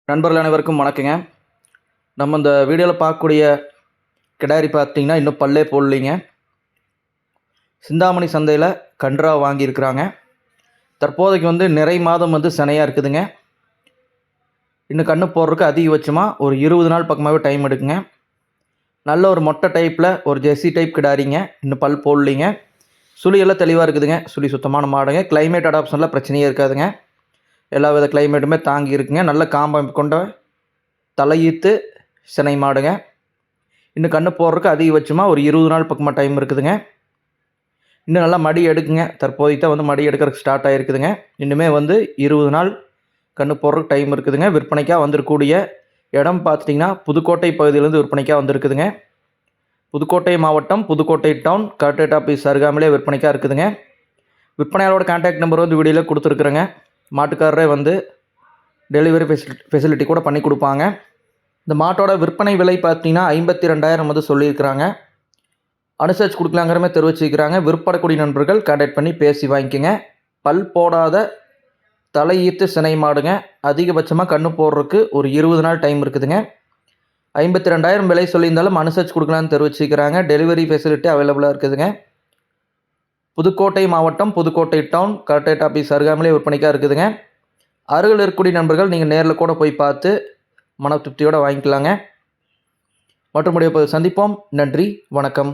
நண்பர்கள் அனைவருக்கும் வணக்கங்க. நம்ம இந்த வீடியோவில் பார்க்கக்கூடிய கிடாரி பார்த்தீங்கன்னா இன்னும் பல்லே போடலிங்க. சிந்தாமணி சந்தையில் கன்றா வாங்கியிருக்கிறாங்க. தற்போதைக்கு நிறை மாதம் சினையாக இருக்குதுங்க. இன்னும் கன்று போடுறதுக்கு அதிகபட்சமாக ஒரு 20 நாள் பக்கமாகவே டைம் எடுக்குங்க. நல்ல ஒரு மொட்டை டைப்பில் ஒரு ஜெர்சி டைப் கிடாரிங்க. இன்னும் பல் போடலிங்க. சுழியெல்லாம் தெளிவாக இருக்குதுங்க. சுழி சுத்தமான மாடுங்க. கிளைமேட் அடாப்ஷனில் பிரச்சனையே இருக்காதுங்க. எல்லா வித கிளைமேட்டுமே தாங்கி இருக்குங்க. நல்ல காம்பமைப்பு கொண்ட தலையீத்து சினை மாடுங்க. இன்னும் கன்று போடுறதுக்கு அதிகபட்சமாக ஒரு 20 நாள் பக்கமாக டைம் இருக்குதுங்க. இன்னும் நல்லா மடி எடுக்குங்க. தற்போதைக்கு தான் மடி எடுக்கிறதுக்கு ஸ்டார்ட் ஆகிருக்குதுங்க. இன்னுமே 20 நாள் கன்று போடுறதுக்கு டைம் இருக்குதுங்க. விற்பனைக்காக வந்திருக்கக்கூடிய இடம் பார்த்துட்டிங்கன்னா புதுக்கோட்டை பகுதியிலேருந்து விற்பனைக்காக வந்திருக்குதுங்க. புதுக்கோட்டை மாவட்டம், புதுக்கோட்டை டவுன், கலெக்டரேட் ஆஃபீஸ் அருகாமையிலே விற்பனைக்காக இருக்குதுங்க. விற்பனையாளரோட கான்டாக்ட் நம்பர் வீடியோவில் கொடுத்துருக்குறேங்க. மாட்டுக்காரரே டெலிவரி ஃபெசிலிட்டி கூட பண்ணி கொடுப்பாங்க. இந்த மாட்டோட விற்பனை விலை பார்த்தீங்கன்னா 52,000 சொல்லியிருக்கிறாங்க. அனுசரிச்சு கொடுக்கலாங்கிற மாதிரி தெரிவிச்சிருக்கிறாங்க. விற்படக்கூடிய நண்பர்கள் கான்டாக்ட் பண்ணி பேசி வாங்கிக்கோங்க. பல் போடாத தலையீத்து சினை மாடுங்க. அதிகபட்சமாக கன்று போடுறதுக்கு ஒரு 20 நாள் டைம் இருக்குதுங்க. 52,000 விலை சொல்லியிருந்தாலும் அனுசரிச்சு கொடுக்கலான்னு தெரிவிச்சிருக்கிறாங்க. டெலிவரி ஃபெசிலிட்டி அவைலபிளாக இருக்குதுங்க. புதுக்கோட்டை மாவட்டம், புதுக்கோட்டை டவுன், கலெக்டரேட் ஆஃபீஸ் அருகாமையிலே விற்பனைக்காக இருக்குதுங்க. அருகில் இருக்கக்கூடிய நண்பர்கள் நீங்கள் நேரில் கூட போய் பார்த்து மன திருப்தியோடு வாங்கிக்கலாங்க. மற்றபடி சந்திப்போம். நன்றி, வணக்கம்.